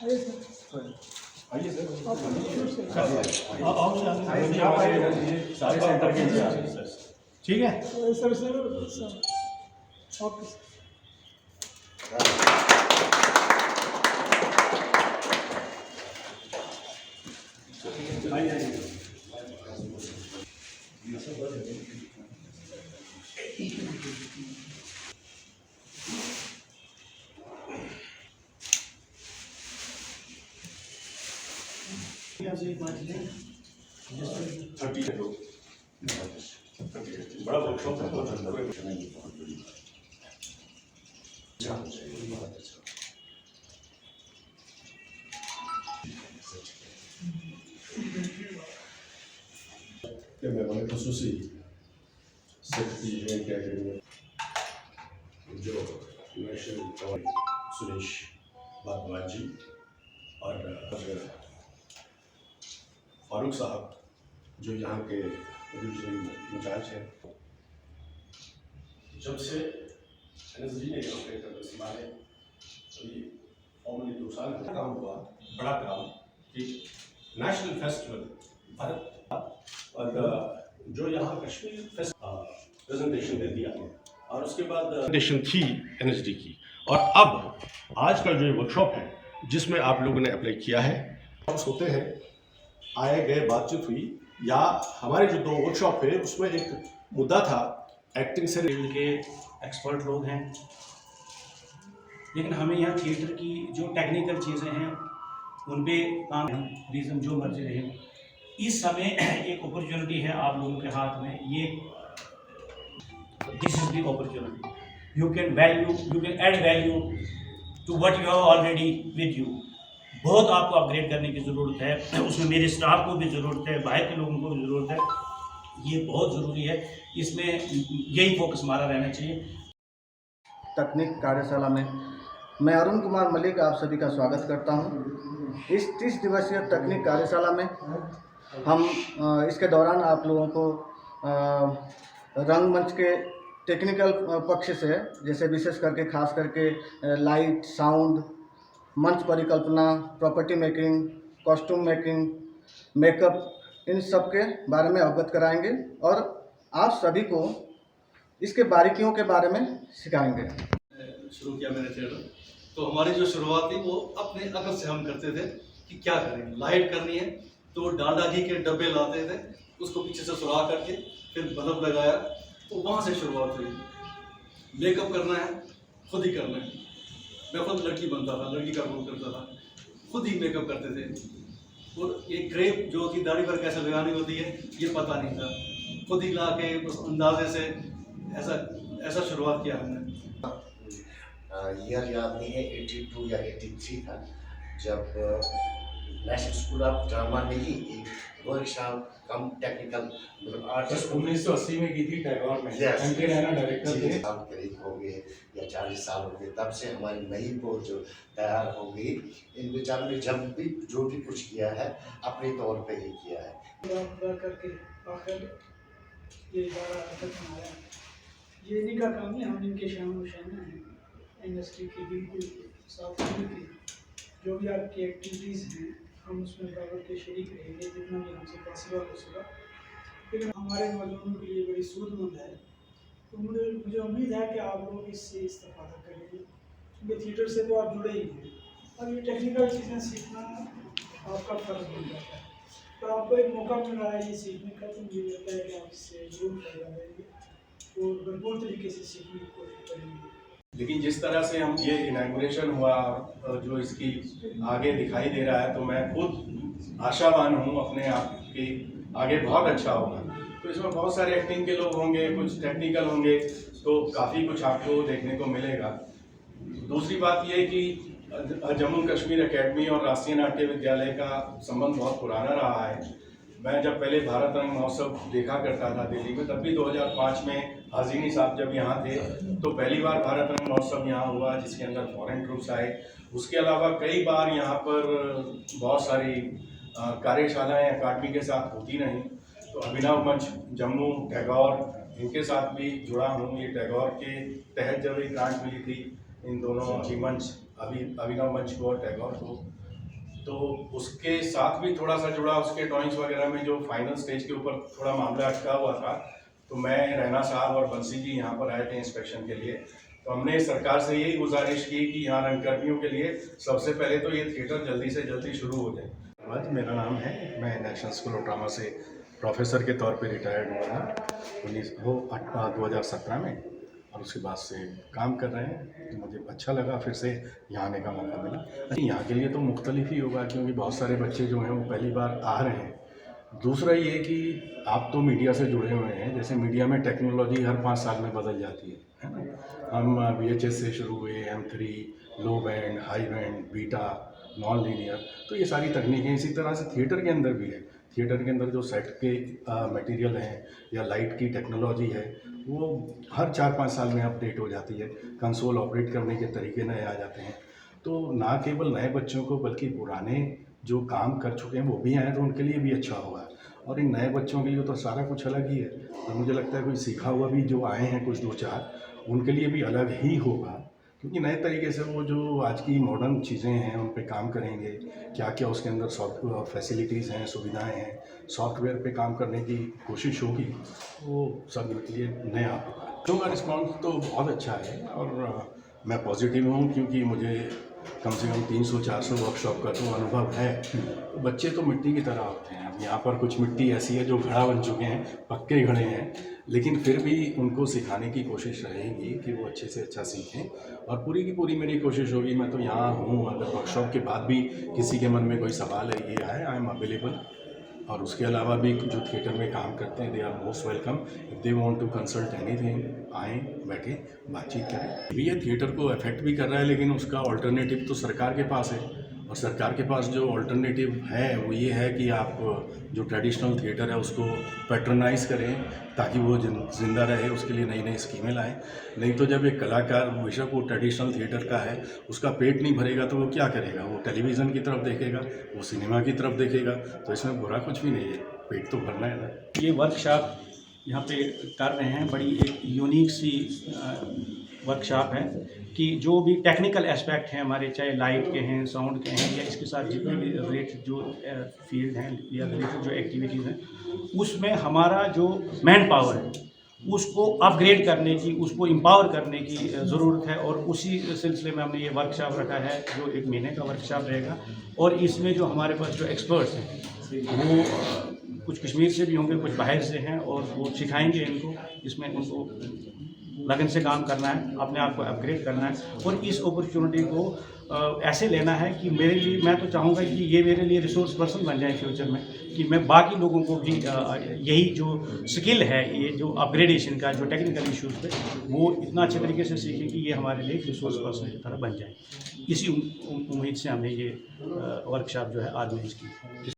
आइए सर। सारे सेंटर के इंचार्ज ठीक है सर ओके बड़ा वर्कशॉप है बहुत अंदर que me van a खसूसी सेफ्टी इवेंट कैटेगरी जो नेशनल सुरेश भारद्वाज जी और फारूक साहब जो यहाँ के रीजनल इंचार्ज हैं। जब से NSG ने यहाँ पे संभाले अभी फॉर्मली 2 साल का काम हुआ, बड़ा काम कि नेशनल फेस्टिवल भारत और जो यहाँ कश्मीर प्रेजेंटेशन दे दिया और उसके बाद प्रेजेंटेशन थी NSD की। और अब आज का जो वर्कशॉप है जिसमें आप लोगों ने अप्लाई किया है, होते हैं आए गए बातचीत हुई या हमारे जो 2 वर्कशॉप है उसमें एक मुद्दा था एक्टिंग से फील्ड के एक्सपर्ट लोग हैं, लेकिन हमें यहाँ थिएटर की जो टेक्निकल चीज़ें हैं उन पे काम रीज़न जो मर्जी रहे। इस समय एक अपॉर्चुनिटी है आप लोगों के हाथ में, ये this is the opportunity, you can add value to what you have already with you. बहुत आपको अपग्रेड करने की ज़रूरत है, उसमें मेरे स्टाफ को भी ज़रूरत है, बाहर के लोगों को भी ज़रूरत है, ये बहुत ज़रूरी है, इसमें यही फोकस हमारा रहना चाहिए। तकनीक कार्यशाला में मैं अरुण कुमार मलिक आप सभी का स्वागत करता हूं। इस 30 दिवसीय तकनीक कार्यशाला में हम इसके दौरान आप लोगों को रंगमंच के टेक्निकल पक्ष से, जैसे विशेष करके खास करके लाइट, साउंड, मंच परिकल्पना, property making, costume making, makeup, इन सब के बारे में अवगत कराएंगे और आप सभी को इसके बारीकियों के बारे में सिखाएंगे। शुरू किया मैंने थिएटर, तो हमारी जो शुरुआत थी वो अपने अकल से हम करते थे कि क्या करें, लाइट करनी है तो डालडा घी के डब्बे लाते थे, उसको पीछे से सुराख करके फिर बल्ब लगाया, तो वहाँ से शुरुआत हुई। मेकअप करना है खुद ही करना है, मैं खुद लड़की बनता था, लड़की का रोल करता था, खुद ही मेकअप करते थे। और एक क्रेप जो होती दाढ़ी पर कैसे लगानी होती है ये पता नहीं था, खुद ही ला के उस अंदाजे से ऐसा शुरुआत किया हमने। ईयर याद नहीं है, 82 या 83 था जब नेशनल स्कूल ऑफ ड्रामा में ही एक वर्कशॉप कम टेक्निकल आर्टिस्ट 1980 में की थी टैगोर में, एमके रैना डायरेक्टर थे। साल करीब हो गए या 40 साल हो गए, तब से हमारी नई बोर्ड जो तैयार हो गई। इन विचारों ने जब भी जो भी कुछ किया है अपने तौर पे ही किया है। ये इन्हीं का काम है, हम इनके शामिल हैं इंडस्ट्री की बिल्कुल साथ मिलकर जो भी आपकी एक्टिविटीज़ हैं हम उसमें बराबर के शरीक रहेंगे जितना भी हमसे पॉसिबल हो सका। लेकिन हमारे नौजवानों के लिए बड़ी सूदमंद है, तो मुझे उम्मीद है कि आप लोग इससे इस्तेफादा करेंगे, क्योंकि थिएटर से तो आप जुड़े ही हैं। अब ये टेक्निकल चीज़ें सीखना आपका फ़र्ज बन जाता है, तो आपको एक मौका मिल रहा है ये सीखने का, तो मुझे लगता है कि आप इससे ज़रूर फायदा लेंगे और भरपूर तरीके से सीखने की कोशिश करेंगे। लेकिन जिस तरह से हम ये इनॉग्रेशन हुआ जो इसकी आगे दिखाई दे रहा है, तो मैं खुद आशावान हूँ अपने आप की आगे बहुत अच्छा होगा। तो इसमें बहुत सारे एक्टिंग के लोग होंगे, कुछ टेक्निकल होंगे, तो काफ़ी कुछ आपको देखने को मिलेगा। दूसरी बात ये है कि जम्मू कश्मीर एकेडमी और राष्ट्रीय नाट्य विद्यालय का संबंध बहुत पुराना रहा है। मैं जब पहले भारत रंग महोत्सव देखा करता था दिल्ली में, तब भी 2005 में हाजिनी साहब जब यहाँ थे तो पहली बार भारत रंग महोत्सव यहाँ हुआ जिसके अंदर फॉरेन ट्रूप्स आए। उसके अलावा कई बार यहाँ पर बहुत सारी कार्यशालाएँ अकादमी के साथ होती रहीं। तो अभिनव मंच जम्मू, टैगोर, इनके साथ भी जुड़ा हूँ। ये टैगोर के तहत जब एक ग्रांट मिली थी इन दोनों अभिनव मंच को और टैगोर को, तो उसके साथ भी थोड़ा सा जुड़ा, उसके ड्राइंग्स वगैरह में जो फाइनल स्टेज के ऊपर थोड़ा मामला अटका हुआ था, तो मैं, रैना साहब और बंसी जी यहाँ पर आए थे इंस्पेक्शन के लिए। तो हमने सरकार से यही गुजारिश की कि यहाँ रंगकर्मियों के लिए सबसे पहले तो ये थिएटर जल्दी से जल्दी शुरू हो जाए। आज मेरा नाम है, मैं नेशनल स्कूल ऑफ ड्रामा से प्रोफेसर के तौर पे रिटायर्ड हुआ 2017 में, और उसके बाद से काम कर रहे हैं। तो मुझे अच्छा लगा फिर से यहाँ आने का मौका मिला। यहाँ के लिए तो मुख्तलिफ ही होगा, क्योंकि बहुत सारे बच्चे जो हैं वो पहली बार आ रहे हैं। दूसरा ये कि आप तो मीडिया से जुड़े हुए हैं, जैसे मीडिया में टेक्नोलॉजी हर 5 साल में बदल जाती है ना। हम VHS से शुरू हुए, M3, लो band, high band, beta, non linear, तो ये सारी तकनीकें इसी तरह से थिएटर के अंदर भी है। थिएटर के अंदर जो सेट के मटेरियल हैं या लाइट की टेक्नोलॉजी है, वो हर 4-5 साल में अपडेट हो जाती है। कंसोल ऑपरेट करने के तरीके नए आ जाते हैं। तो ना केवल नए बच्चों को, बल्कि पुराने जो काम कर चुके हैं वो भी आए तो उनके लिए भी अच्छा होगा। और इन नए बच्चों के लिए तो सारा कुछ अलग ही है। और मुझे लगता है कोई सीखा हुआ भी जो आए हैं कुछ 2-4, उनके लिए भी अलग ही होगा, क्योंकि नए तरीके से वो जो आज की मॉडर्न चीज़ें हैं उन पे काम करेंगे। क्या क्या उसके अंदर सॉफ्टवेयर फैसिलिटीज़ हैं, सुविधाएं हैं, सॉफ्टवेयर पे काम करने की कोशिश होगी, वो सब लिए नया होगा। तो का रिस्पॉन्स तो बहुत अच्छा है और मैं पॉजिटिव हूँ, क्योंकि मुझे कम से कम 300-400 वर्कशॉप का तो अनुभव है। बच्चे तो मिट्टी की तरह होते हैं। अब यहाँ पर कुछ मिट्टी ऐसी है जो घड़ा बन चुके हैं, पक्के घड़े हैं, लेकिन फिर भी उनको सिखाने की कोशिश रहेगी कि वो अच्छे से अच्छा सीखें। और पूरी की पूरी मेरी कोशिश होगी, मैं तो यहाँ हूँ, अगर वर्कशॉप के बाद भी किसी के मन में कोई सवाल है, ये आए, आई एम अवेलेबल। और उसके अलावा भी जो थिएटर में काम करते हैं, they are most welcome. If they want to consult anything, आएँ, बैठे, बातचीत करें। भी ये थिएटर को अफेक्ट भी कर रहा है, लेकिन उसका ऑल्टरनेटिव तो सरकार के पास है। और सरकार के पास जो ऑल्टरनेटिव है वो ये है कि आप जो ट्रेडिशनल थिएटर है उसको पैट्रनाइज़ करें, ताकि वो जिंदा रहे। उसके लिए नई नई स्कीमें लाएं। नहीं तो जब एक कलाकार बेशक वो ट्रेडिशनल थिएटर का है, उसका पेट नहीं भरेगा तो वो क्या करेगा? वो टेलीविज़न की तरफ देखेगा, वो सिनेमा की तरफ देखेगा। तो इसमें बुरा कुछ भी नहीं है, पेट तो भरना है ना। ये वर्कशॉप यहाँ पे कर रहे हैं, बड़ी एक यूनिक सी वर्कशॉप है कि जो भी टेक्निकल एस्पेक्ट हैं हमारे, चाहे लाइट के हैं, साउंड के हैं, या इसके साथ जितने भी रिलेटेड जो फील्ड हैं या रिलेटेड जो एक्टिविटीज़ हैं, उसमें हमारा जो मैन पावर है उसको अपग्रेड करने की, उसको एम्पावर करने की ज़रूरत है। और उसी सिलसिले में हमने ये वर्कशॉप रखा है, जो 1 महीने का वर्कशॉप रहेगा। और इसमें जो हमारे पास जो एक्सपर्ट्स हैं वो कुछ कश्मीर से भी होंगे, कुछ बाहर से हैं, और वो सिखाएंगे इनको। इसमें उनको लगन से काम करना है, अपने आप को अपग्रेड करना है, और इस अपॉर्चुनिटी को ऐसे लेना है कि मेरे लिए, मैं तो चाहूँगा कि ये मेरे लिए रिसोर्स पर्सन बन जाए फ्यूचर में, कि मैं बाकी लोगों को भी यही जो स्किल है, ये जो अपग्रेडेशन का, जो टेक्निकल इश्यूज़ पे, वो इतना अच्छे तरीके से सीखें कि ये हमारे लिए रिसोर्स पर्सन की तरह बन जाए। इसी उम्मीद से हमने ये वर्कशॉप जो है ऑर्गेनाइज की।